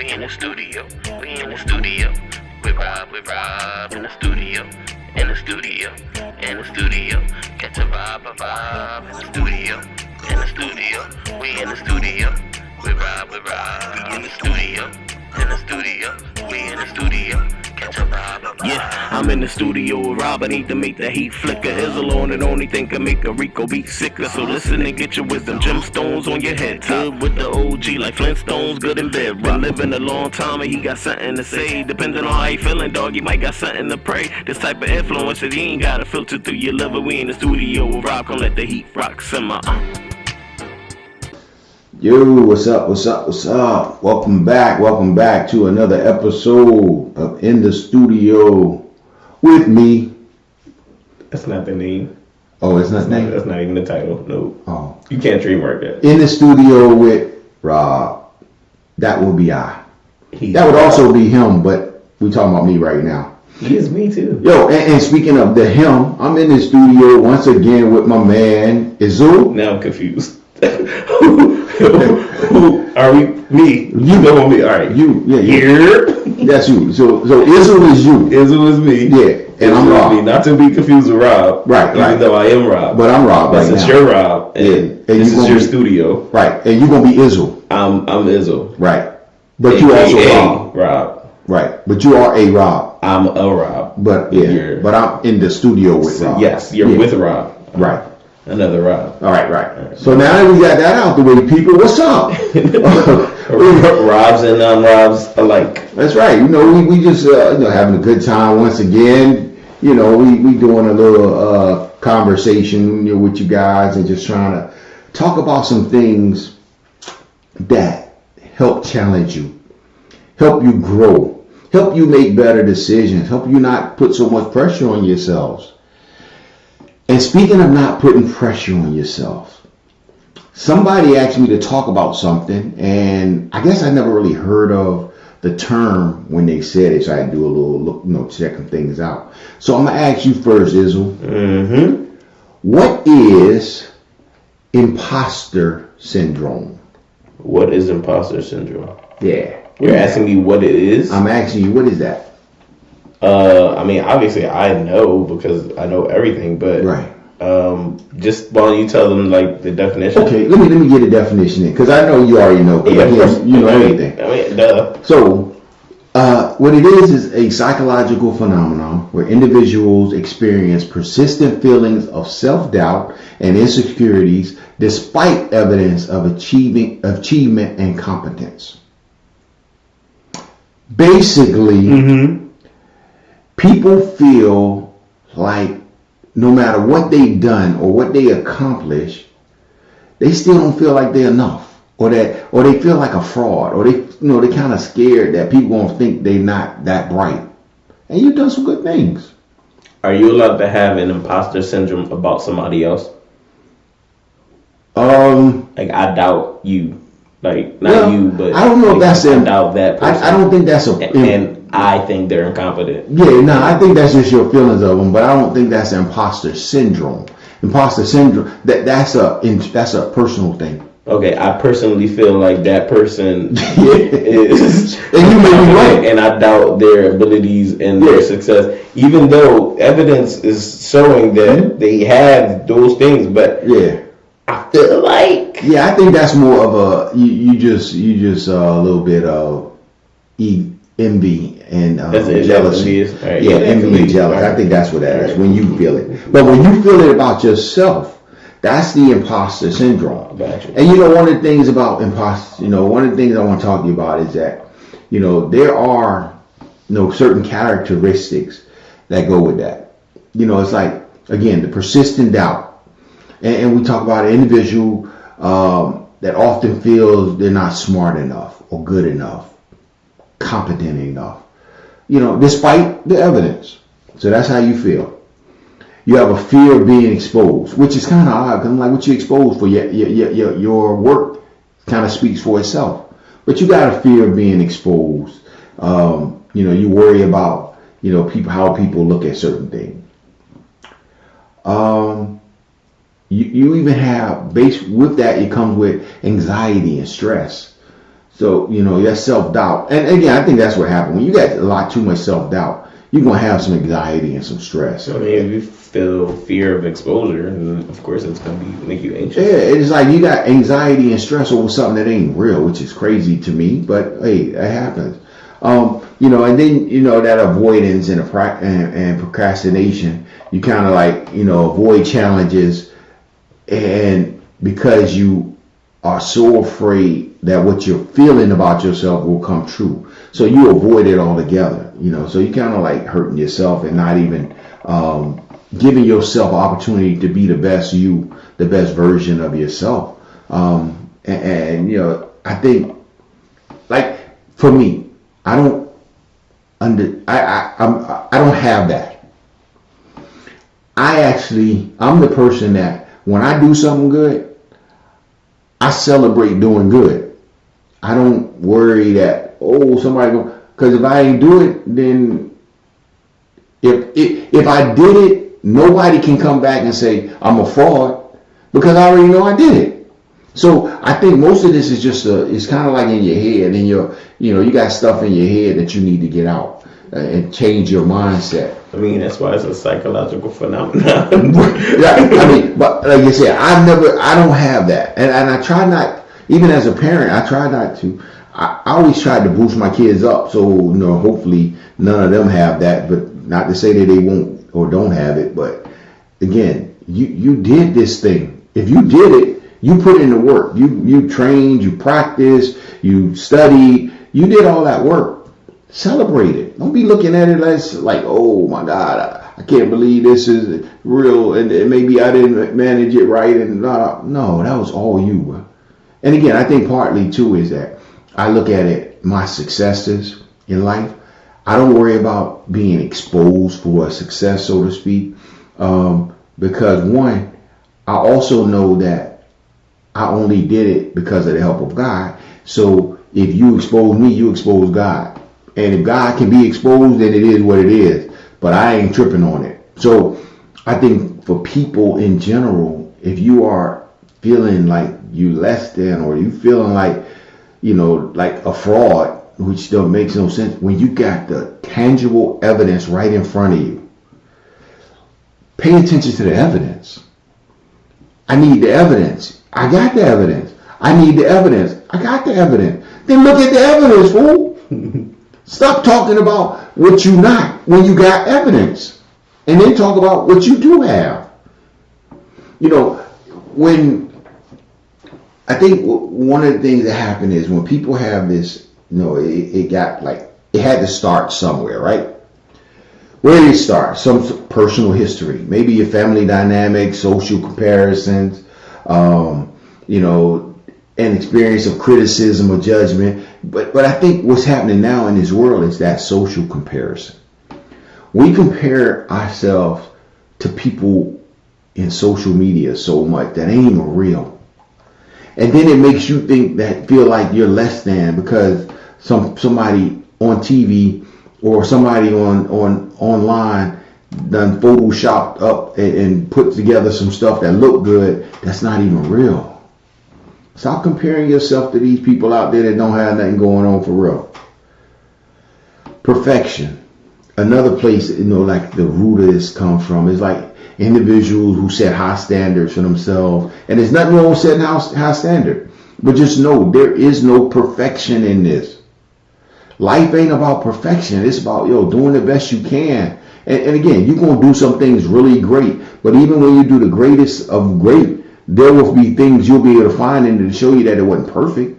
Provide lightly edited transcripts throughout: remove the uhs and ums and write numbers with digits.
We in the studio. We in the studio. With Rob in the studio. In the studio. In the studio. Catch a vibe in the studio. In the studio. We in the studio. With Rob in the studio. In the studio. We in the studio. Yeah, I'm in the studio with Rob. I need to make the heat flicker. Izzle on it, only thing can make a Rico beat sicker. So listen and get your wisdom. Gemstones on your head. Tub with the OG like Flintstones, good in bed. Been living a long time and he got something to say. Depending on how you feeling, dog, you might got something to pray. This type of influence that you ain't gotta filter through your liver. We in the studio with Rob. Come let the heat rock simmer. Yo, what's up? Welcome back to another episode of In the Studio with me. That's not the name. Oh, it's not the name? That's not even the title. No. Oh. You can't trademark that. In the Studio with Rob. That will be I. That would also be him, but we talking about me right now. He is me too. Yo, and speaking of the him, I'm in the studio once again with my man, Izzle. Now I'm confused. Who are we? Me. You know me. All right. You. Yeah. Here. That's you. So Izzle is you. Izzle is me. Yeah. And I'm Rob. Me. Not to be confused with Rob. Right. Even though I am Rob. But I'm Rob right now. Since you're Rob. And this is your studio. Right. And you're going to be Izzle. I'm Izzle. Right. But you also Rob. Right. But you are a Rob. I'm a Rob. But yeah. But I'm in the studio with Rob. Yes. You're with Rob. Right. Another Rob. All right. So now that we got that out the way, people, what's up? Robs and non-Robs alike. That's right. You know, we just having a good time once again. You know, we doing a little conversation with you guys and just trying to talk about some things that help challenge you, help you grow, help you make better decisions, help you not put so much pressure on yourselves. And speaking of not putting pressure on yourself, somebody asked me to talk about something, and I guess I never really heard of the term when they said it, so I had to do a little look, checking things out. So I'm going to ask you first, Izzle. Mm-hmm. What is imposter syndrome? What is imposter syndrome? Yeah. You're asking me what it is? I'm asking you, what is that? I mean, obviously I know because I know everything, but right. Just why don't you tell them like the definition? Okay, let me get a definition in because I know you already know. Yeah, you know everything. I mean, duh. So, what it is a psychological phenomenon where individuals experience persistent feelings of self-doubt and insecurities despite evidence of achievement and competence. Basically, people feel like no matter what they've done or what they accomplish, they still don't feel like they're enough, or they feel like a fraud, or they kind of scared that people gonna think they're not that bright. And you've done some good things. Are you allowed to have an imposter syndrome about somebody else? Like I doubt you. Like not you, but I don't know if that's I doubt that person. I don't think that's and I think they're incompetent. Yeah, no, I think that's just your feelings of them, but I don't think that's imposter syndrome. Imposter syndrome, that's a personal thing. Okay, I personally feel like that person is, and you may be right, and I doubt their abilities and their success, even though evidence is showing that they have those things. But I feel like I think that's more of a you just a little bit of envy and jealousy. Right. Yeah, envy and jealousy. I think that's what that is when you feel it. But when you feel it about yourself, that's the imposter syndrome. Gotcha. And one of the things about imposter, one of the things I want to talk to you about is that, there are, certain characteristics that go with that. It's like, again, the persistent doubt. And we talk about an individual that often feels they're not smart enough or good enough, competent enough, despite the evidence. So that's how you feel. You have a fear of being exposed, which is kind of odd because I'm like, what you exposed for? Your work kind of speaks for itself. But you got a fear of being exposed. You worry about, how people look at certain things. You even have, based with that, it comes with anxiety and stress. So, that's self-doubt. And again, I think that's what happened. When you got a lot too much self-doubt, you're going to have some anxiety and some stress. I mean, if you feel fear of exposure, and of course it's going to make you anxious. Yeah, it's like you got anxiety and stress over something that ain't real, which is crazy to me, but hey, that happens. And then, that avoidance and procrastination, you kind of like, avoid challenges, and because you are so afraid that what you're feeling about yourself will come true. So you avoid it altogether, so you kind of like hurting yourself and not even giving yourself an opportunity to be the best you, the best version of yourself. I think, like, for me, I don't have that. I'm the person that when I do something good, I celebrate doing good. I don't worry that, because if I ain't do it, then if I did it, nobody can come back and say I'm a fraud because I already know I did it. So I think most of this is just it's kind of like in your head, and you got stuff in your head that you need to get out and change your mindset. I mean, that's why it's a psychological phenomenon. But like I said, I don't have that, and I try not. Even as a parent, I try not to. I always try to boost my kids up, so hopefully none of them have that. But not to say that they won't or don't have it. But again, you did this thing. If you did it, you put in the work. You trained, you practiced, you studied, you did all that work. Celebrate it. Don't be looking at it as like, oh my God, I can't believe this is real, and maybe I didn't manage it right, and no, that was all you, bro. And again, I think partly too is that I look at it, my successes in life, I don't worry about being exposed for a success, so to speak, because one, I also know that I only did it because of the help of God. So if you expose me, you expose God. And if God can be exposed, then it is what it is. But I ain't tripping on it. So I think for people in general, if you are feeling like you less than, or you feeling like, like a fraud, which don't make no sense, when you got the tangible evidence right in front of you, pay attention to the evidence. I need the evidence. I got the evidence. I need the evidence. I got the evidence. Then look at the evidence, fool. Stop talking about what you not when you got evidence. And then talk about what you do have. When I think one of the things that happened is when people have this, it had to start somewhere, right? Where did it start? Some personal history, maybe your family dynamics, social comparisons, an experience of criticism or judgment. But I think what's happening now in this world is that social comparison. We compare ourselves to people in social media so much that ain't even real. And then it makes you feel like you're less than because somebody on TV or somebody online done photoshopped up and put together some stuff that look good that's not even real. Stop comparing yourself to these people out there that don't have nothing going on for real. Perfection. Another place, like the root of this comes from is like individuals who set high standards for themselves. And there's nothing wrong with setting high standard. But just know there is no perfection in this. Life ain't about perfection. It's about, doing the best you can. And again, you're going to do some things really great. But even when you do the greatest of great, there will be things you'll be able to find in it to show you that it wasn't perfect.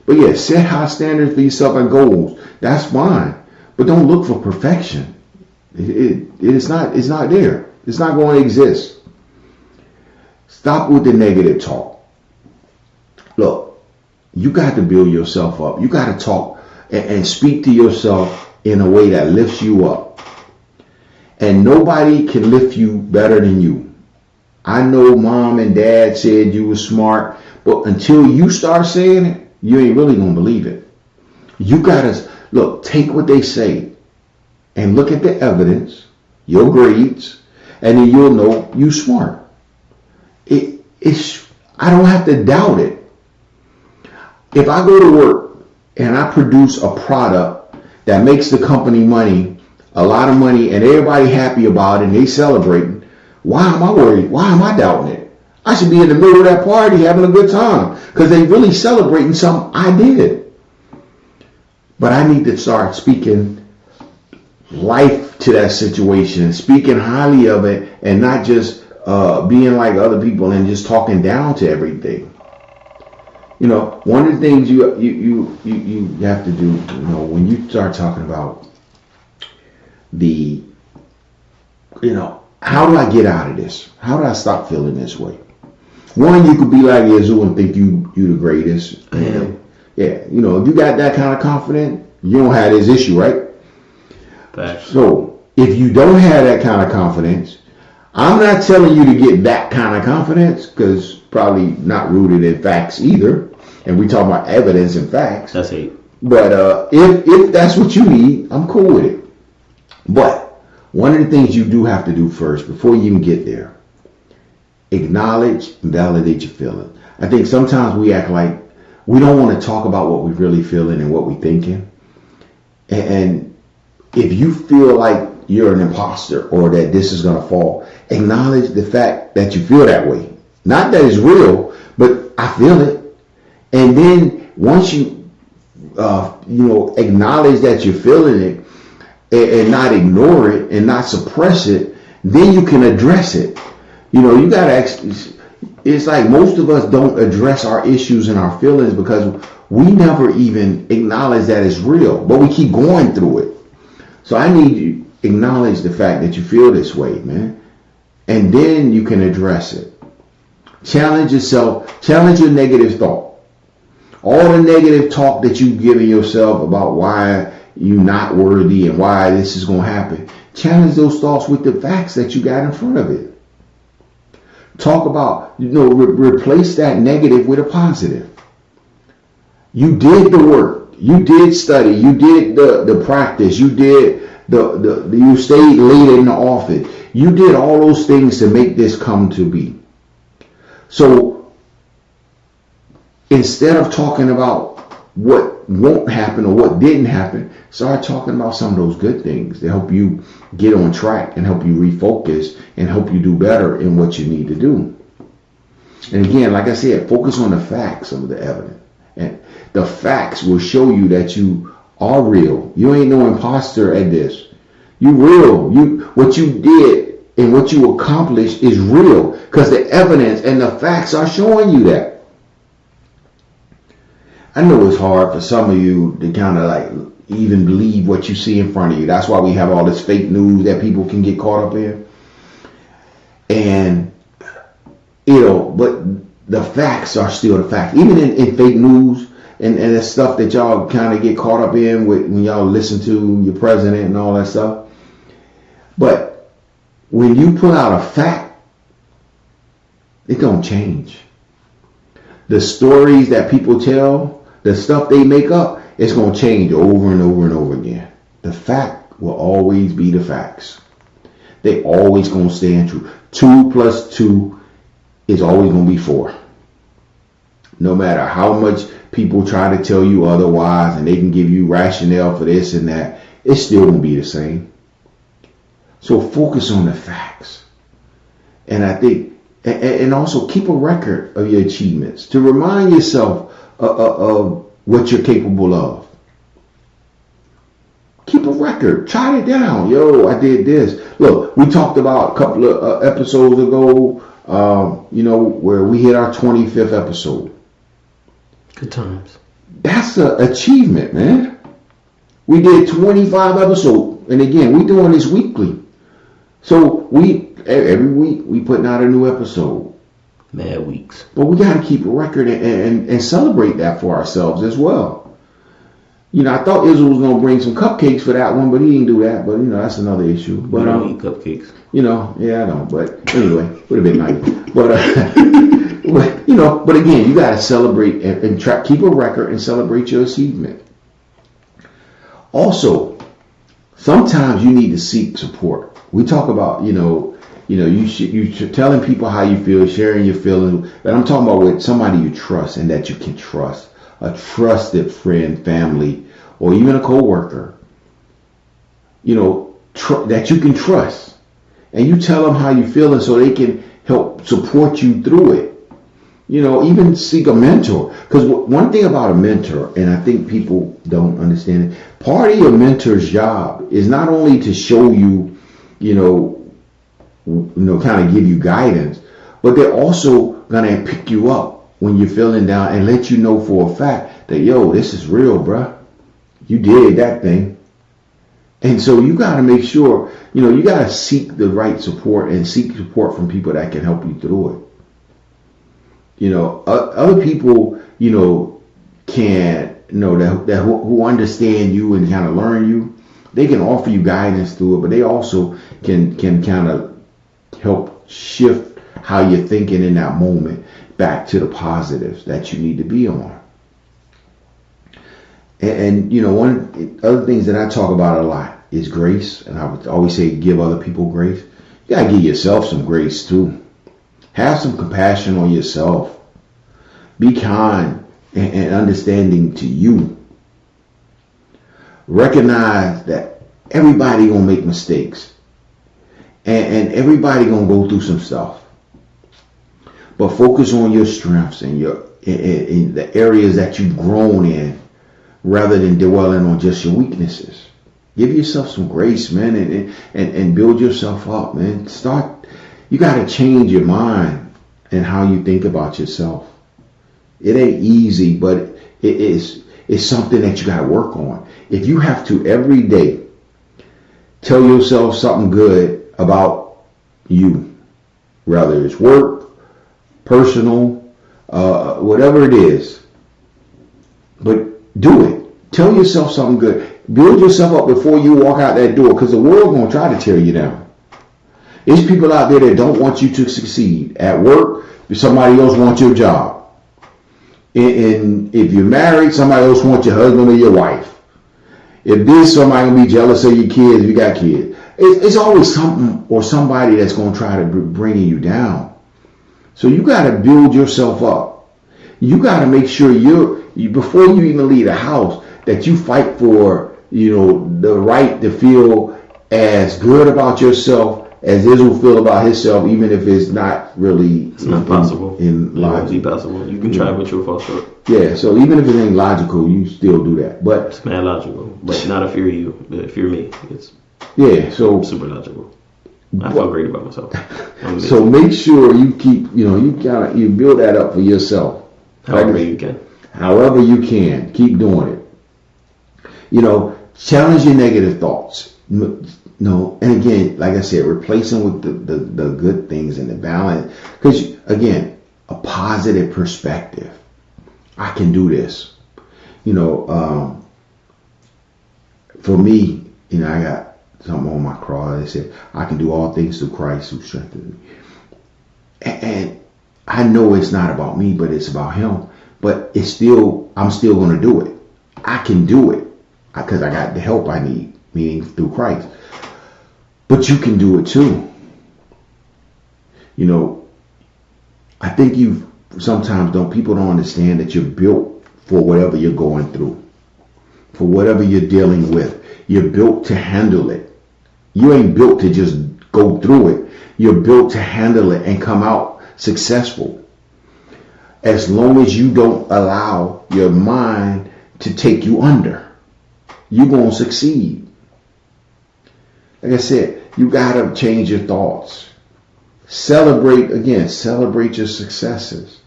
But yeah, set high standards for yourself and goals. That's fine. But don't look for perfection. It's not there. It's not going to exist. Stop with the negative talk. Look, you got to build yourself up. You got to talk and speak to yourself in a way that lifts you up. And nobody can lift you better than you. I know mom and dad said you were smart, but until you start saying it, you ain't really going to believe it. You got to, take what they say and look at the evidence, your grades, and then you'll know you smart. I don't have to doubt it. if I go to work and I produce a product that makes the company money, a lot of money, and everybody happy about it and they celebrating, why am I worried? Why am I doubting it? I should be in the middle of that party having a good time because they really celebrating something I did. But I need to start speaking life to that situation, speaking highly of it, and not just being like other people and just talking down to everything. You know, one of the things you have to do, you know, when you start talking about how do I get out of this? How do I stop feeling this way? One, you could be like Yazoo and think you the greatest. Yeah, you know, if you got that kind of confidence, you don't have this issue, right? Facts. So if you don't have that kind of confidence, I'm not telling you to get that kind of confidence because probably not rooted in facts either. And we talk about evidence and facts. That's it. But if that's what you need, I'm cool with it. But one of the things you do have to do first, before you even get there, acknowledge and validate your feelings. I think sometimes we act like we don't want to talk about what we're really feeling and what we're thinking. And if you feel like you're an imposter or that this is going to fall, acknowledge the fact that you feel that way. Not that it's real, but I feel it. And then once you, acknowledge that you're feeling it and not ignore it and not suppress it, then you can address it. You know, you got to, it's like most of us don't address our issues and our feelings because we never even acknowledge that it's real, but we keep going through it. So I need you to acknowledge the fact that you feel this way, man. And then you can address it. Challenge yourself, challenge your negative thought. All the negative talk that you've given yourself about why you're not worthy and why this is going to happen, challenge those thoughts with the facts that you got in front of it. Talk about, replace that negative with a positive. You did the work. You did study. You did the practice. You did you stayed late in the office. You did all those things to make this come to be. So instead of talking about what won't happen or what didn't happen, start talking about some of those good things to help you get on track and help you refocus and help you do better in what you need to do. And again, like I said, focus on the facts of the evidence. And the facts will show you that you are real. You ain't no imposter at this. You real. What you did and what you accomplished is real because the evidence and the facts are showing you that. I know it's hard for some of you to kind of like even believe what you see in front of you. That's why we have all this fake news that people can get caught up in. And, but the facts are still the facts. Even in fake news and the stuff that y'all kind of get caught up in when y'all listen to your president and all that stuff. But when you put out a fact, it don't change. The stories that people tell, the stuff they make up, it's going to change over and over and over again. The fact will always be the facts. They always going to stand true. 2 + 2 is always going to be 4. No matter how much people try to tell you otherwise and they can give you rationale for this and that, it's still going to be the same. So focus on the facts. And I think, and also keep a record of your achievements to remind yourself of what you're capable of. Keep a record. Jot it down. Yo, I did this. Look, we talked about a couple of episodes ago, where we hit our 25th episode. Good times. That's an achievement, man. We did 25 episodes. And again, we doing this weekly. So every week we putting out a new episode. Mad weeks. But we got to keep a record and celebrate that for ourselves as well. I thought Israel was going to bring some cupcakes for that one, but he didn't do that. But, that's another issue. But I don't eat cupcakes. Yeah, I don't. But anyway, would have been nice. But again, you got to celebrate and keep a record and celebrate your achievement. Also, sometimes you need to seek support. We talk about, you're telling people how you feel, sharing your feelings. But I'm talking about with somebody you trust and that you can trust. a trusted friend, family, or even a coworker, that you can trust. And you tell them how you feel, and so they can help support you through it. Even seek a mentor. Because one thing about a mentor, and I think people don't understand it, part of your mentor's job is not only to show you, kind of give you guidance, but they're also going to pick you up when you're feeling down and let you know for a fact that, this is real, bruh. You did that thing. And so you got to make sure, you got to seek the right support and seek support from people that can help you through it. Other people, can, who understand you and kind of learn you, they can offer you guidance through it, but they also can kind of help shift how you're thinking in that moment back to the positives that you need to be on. And one of the other things that I talk about a lot is grace. And I would always say give other people grace. You got to give yourself some grace too. Have some compassion on yourself. Be kind and understanding to you. Recognize that everybody gonna make mistakes. And everybody gonna go through some stuff. But focus on your strengths and in the areas that you've grown in, rather than dwelling on just your weaknesses. Give yourself some grace, man, and build yourself up, man. You got to change your mind and how you think about yourself. It ain't easy, but it's something that you got to work on. If you have to every day tell yourself something good about you, whether it's work, personal, whatever it is, but do it. Tell yourself something good. Build yourself up before you walk out that door, because the world gonna try to tear you down. There's people out there that don't want you to succeed at work. Somebody else wants your job. And if you're married, somebody else wants your husband or your wife. If this, somebody gonna be jealous of your kids if you got kids. It's always something or somebody that's gonna try to bring you down. So you gotta build yourself up. You gotta make sure before you even leave the house, that you fight for, the right to feel as good about yourself as Israel feel about himself, even if it's not really. It's not possible. In logic. It won't be possible. You can try, but you'll fall short. Yeah, so even if it ain't logical, you still do that. But it's mad logical, but not if you're you. But if you're me, it's super logical. I feel great about myself. So make sure you keep, you build that up for yourself. However you can. However you can, keep doing it. Challenge your negative thoughts. And again, like I said, replace them with the good things and the balance. Because again, a positive perspective. I can do this. For me, I got something on my cross. They said, I can do all things through Christ who strengthens me. And I know it's not about me, but it's about him. But I'm still going to do it. I can do it because I got the help I need, meaning through Christ. But you can do it too. I think people don't understand that you're built for whatever you're going through, for whatever you're dealing with. You're built to handle it. You ain't built to just go through it. You're built to handle it and come out successful. As long as you don't allow your mind to take you under, you're going to succeed. Like I said, you got to change your thoughts. Celebrate your successes.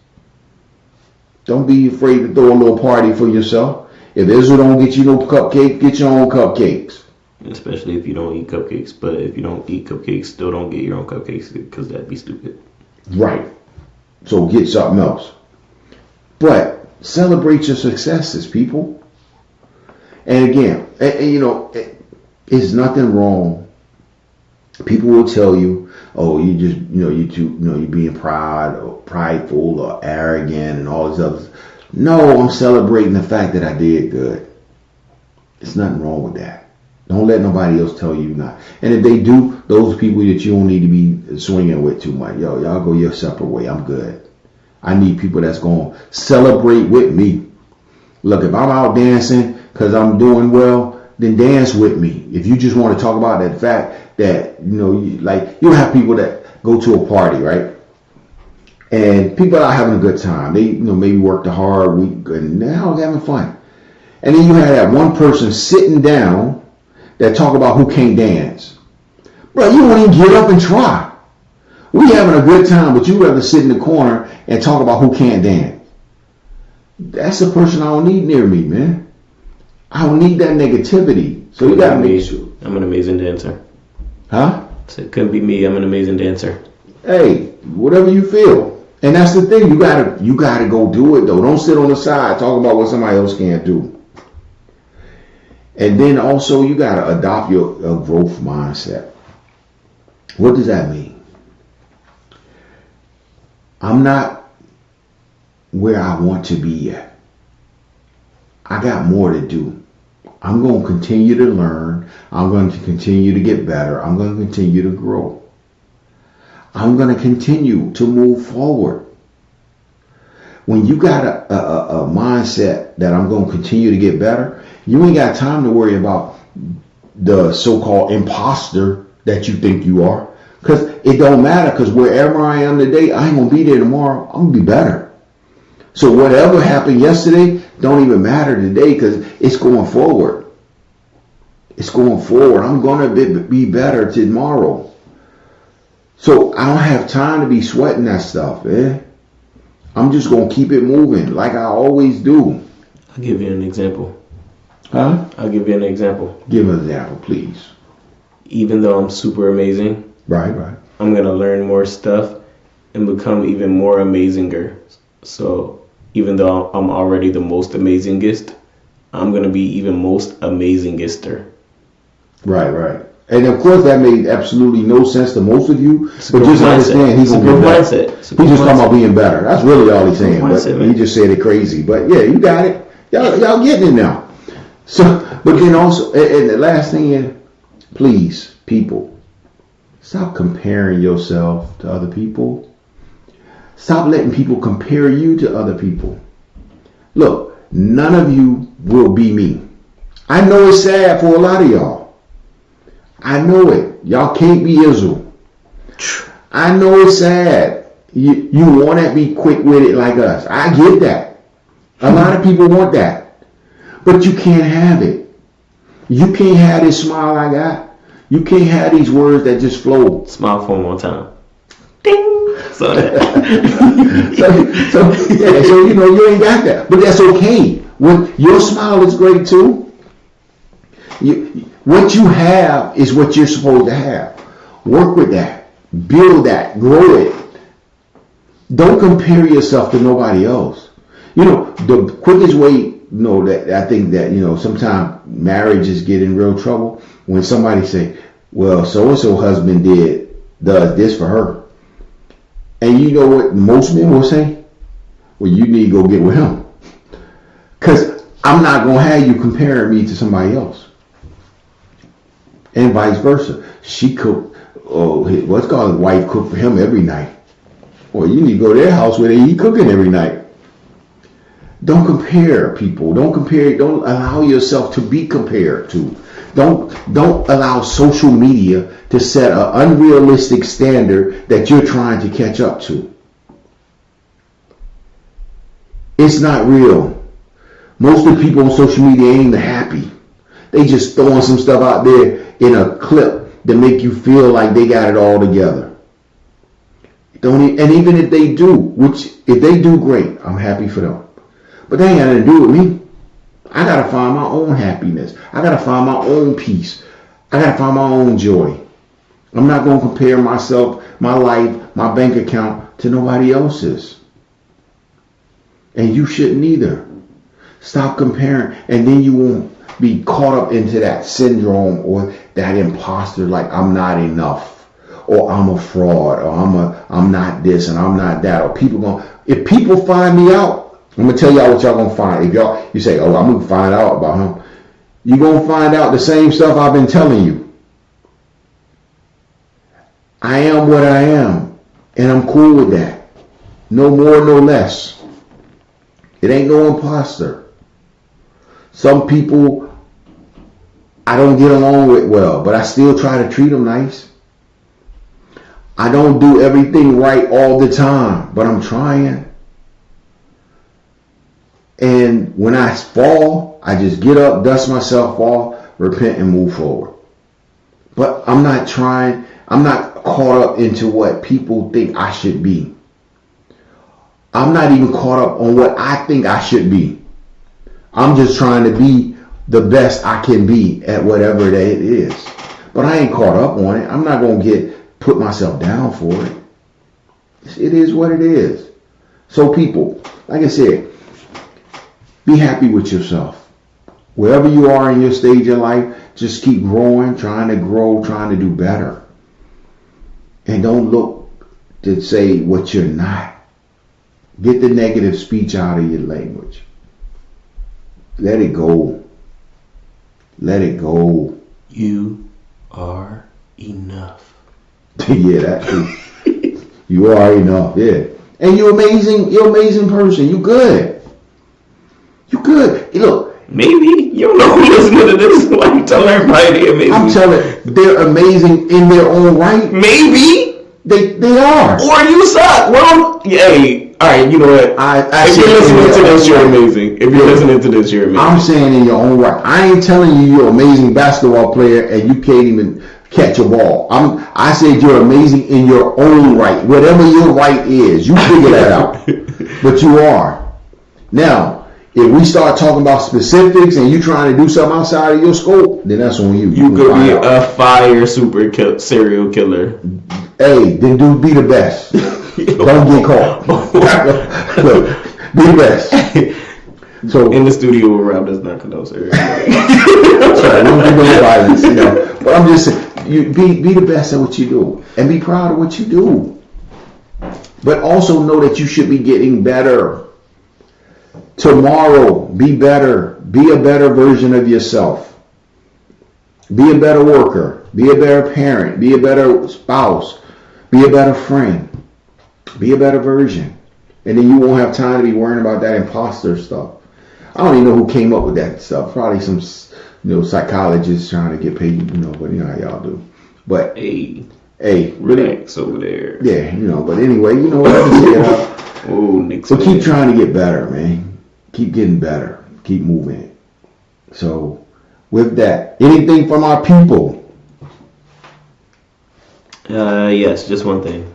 Don't be afraid to throw a little party for yourself. If Israel don't get you no cupcake, get your own cupcakes. Especially if you don't eat cupcakes. But if you don't eat cupcakes, still don't get your own cupcakes, because that'd be stupid. Right. So get something else. But celebrate your successes, people. And again, it's nothing wrong. People will tell you, oh, you just, you're being prideful or arrogant and all this other. No, I'm celebrating the fact that I did good. There's nothing wrong with that. Don't let nobody else tell you not. And if they do, those people that you don't need to be swinging with too much. Y'all go your separate way. I'm good. I need people that's going to celebrate with me. Look, if I'm out dancing because I'm doing well, then dance with me. If you just want to talk about that fact that, you have people that go to a party, right? And people are having a good time. They, maybe worked a hard week and now they're having fun. And then you have that one person sitting down that talk about who can't dance. Bro, you won't even get up and try. We having a good time, but you rather sit in the corner and talk about who can't dance. That's the person I don't need near me, man. I don't need that negativity. So you gotta make sure. I'm an amazing dancer. Huh? So it couldn't be me. I'm an amazing dancer. Hey, whatever you feel. And that's the thing. You gotta go do it though. Don't sit on the side talking about what somebody else can't do. And then also you gotta adopt your growth mindset. What does that mean? I'm not where I want to be yet. I got more to do. I'm going to continue to learn. I'm going to continue to get better. I'm going to continue to grow. I'm going to continue to move forward. When you got a mindset that I'm going to continue to get better, you ain't got time to worry about the so-called imposter that you think you are. Because it don't matter, because wherever I am today, I ain't going to be there tomorrow. I'm going to be better. So whatever happened yesterday don't even matter today because it's going forward. It's going forward. I'm going to be better tomorrow. So I don't have time to be sweating that stuff, man. I'm just going to keep it moving like I always do. I'll give you an example. Huh? I'll give you an example. Give an example, please. Even though I'm super amazing, Right. I'm going to learn more stuff and become even more amazinger. So even though I'm already the most amazingest, I'm going to be even most amazingister. Right. And of course that made absolutely no sense to most of you, but just understand he's going to be better. He's just talking about being better. That's really all he's saying, but he just said it crazy. But yeah, you got it. Y'all getting it now. So, but then also, and the last thing is, please, people, stop comparing yourself to other people. Stop letting people compare you to other people. Look, none of you will be me. I know it's sad for a lot of y'all. I know it. Y'all can't be Israel. I know it's sad. You want to be quick with it like us. I get that. A lot of people want that. But you can't have it. You can't have this smile I got. You can't have these words that just flow. Smile for one more time. Ding. So you ain't got that. But that's okay. When your smile is great too. What you have is what you're supposed to have. Work with that. Build that. Grow it. Don't compare yourself to nobody else. The quickest way, that I think that, sometimes marriages get in real trouble when somebody say, well, so-and-so husband does this for her. And you know what most men will say? Well, you need to go get with him. Because I'm not going to have you comparing me to somebody else. And vice versa. She cooked, his wife cooked for him every night. Well, you need to go to their house where they eat cooking every night. Don't compare people. Don't allow yourself to be compared to. Don't allow social media to set an unrealistic standard that you're trying to catch up to. It's not real. Most of the people on social media ain't even happy. They just throwing some stuff out there in a clip to make you feel like they got it all together. And even if they do, if they do great, I'm happy for them. But they ain't got nothing to do with me. I got to find my own happiness. I got to find my own peace. I got to find my own joy. I'm not going to compare myself, my life, my bank account to nobody else's. And you shouldn't either. Stop comparing, and then you won't be caught up into that syndrome or that imposter, like I'm not enough, or I'm a fraud, or I'm not this and I'm not that, or if people find me out, I'm gonna tell y'all what y'all gonna find. If you say, I'm gonna find out about him, you're gonna find out the same stuff I've been telling you. I am what I am, and I'm cool with that. No more, no less. It ain't no imposter. Some people I don't get along with well, but I still try to treat them nice. I don't do everything right all the time, but I'm trying. And when I fall, I just get up, dust myself off, repent, and move forward. But I'm not caught up into what people think I should be. I'm not even caught up on what I think I should be. I'm just trying to be the best I can be at whatever it is. But I ain't caught up on it. I'm not going to put myself down for it. It is what it is. So people, like I said, be happy with yourself. Wherever you are in your stage of life, just keep growing, trying to grow, trying to do better. And don't look to say what you're not. Get the negative speech out of your language. Let it go. Let it go. You are enough. Yeah, that too. You are enough, yeah. And you're amazing person. You good. You good. Hey, look. Maybe. You don't know who's listening to this. Why you telling everybody they're amazing? I'm telling they're amazing in their own right. Maybe. They are. Or you suck. Well, hey, alright, you know what? If you're listening to this, you're amazing. If you're listening to this, you're amazing. I'm saying in your own right. I ain't telling you you're an amazing basketball player and you can't even catch a ball. I said you're amazing in your own right. Whatever your right is, you figure that out. But you are. Now, if we start talking about specifics and you trying to do something outside of your scope, then that's on you. You could be a fire serial killer. Hey, then be the best. Don't get caught. Look, be the best. So in the studio, Rob does not condone serial killing. Sorry, don't do no violence, you know. But I'm just saying, you be the best at what you do, and be proud of what you do. But also know that you should be getting better. Tomorrow, be better. Be a better version of yourself. Be a better worker. Be a better parent. Be a better spouse. Be a better friend. Be a better version. And then you won't have time to be worrying about that imposter stuff. I don't even know who came up with that stuff. Probably some, psychologists trying to get paid, but you know how y'all do. But hey, relax over there. Yeah, but anyway, you know what I'm saying? Oh, Nick's so keep trying to get better, man. Keep getting better. Keep moving it. So with that, anything from our people? Yes, just one thing.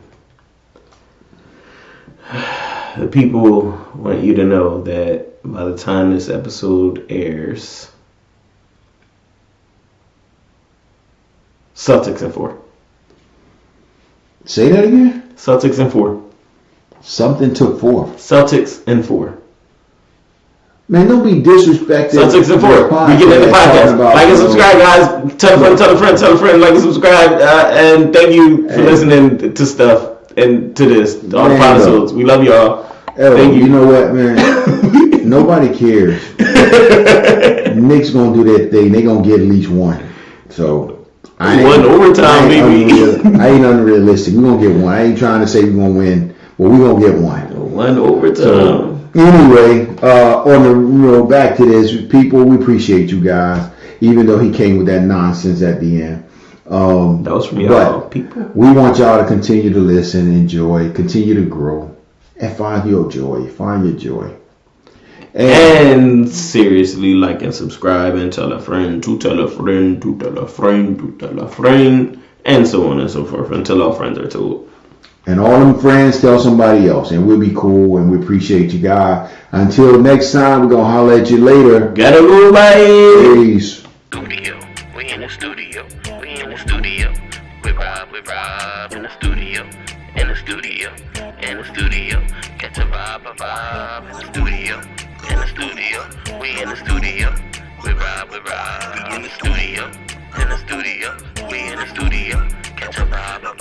The people want you to know that by the time this episode airs, Celtics in 4. Say that again? Celtics in 4. Something took 4. Celtics in 4. Man, don't be disrespecting. Celtics in 4. We get in the podcast. Like and subscribe, guys. Tell a friend, like and subscribe. And thank you for listening to stuff and to this. All the episodes. We love y'all. Thank you. You know what, man? Nobody cares. Knicks gonna do their thing. They gonna get at least one. So one overtime, maybe. I ain't unrealistic. We gonna get one. I ain't trying to say we gonna win, but we gonna get one. One overtime. So, anyway, on the back to this, people, we appreciate you guys. Even though he came with that nonsense at the end. That was from y'all, people. We want y'all to continue to listen, enjoy, continue to grow, and find your joy. Find your joy. And seriously, like and subscribe and tell a friend to tell a friend to tell a friend to tell a friend, and so on and so forth until all friends are told. And all them friends tell somebody else, and we'll be cool, and we appreciate you guys. Until next time, we're going to holler at you later. Gotta go, bye. Peace. Studio. We in the studio. We in the studio. We Rob in the studio. In the studio. In the studio. Catch a vibe in the studio. In the studio. We in the studio. We Rob in the studio. In the studio. We in the studio.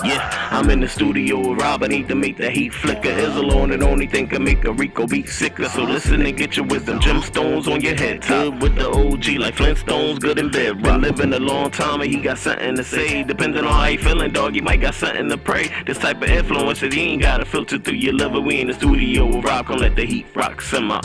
Yeah, I'm in the studio with Rob. I need to make the heat flicker. Is alone and only thing can make a Rico beat sicker. So listen and get your wisdom. Gemstones on your head. Good with the OG like Flintstones. Good in bed. Been living a long time and he got something to say. Depending on how you feeling, dog, you might got something to pray. This type of influence that you ain't gotta filter through your liver. We in the studio with Rob. Gonna let the heat rock simmer.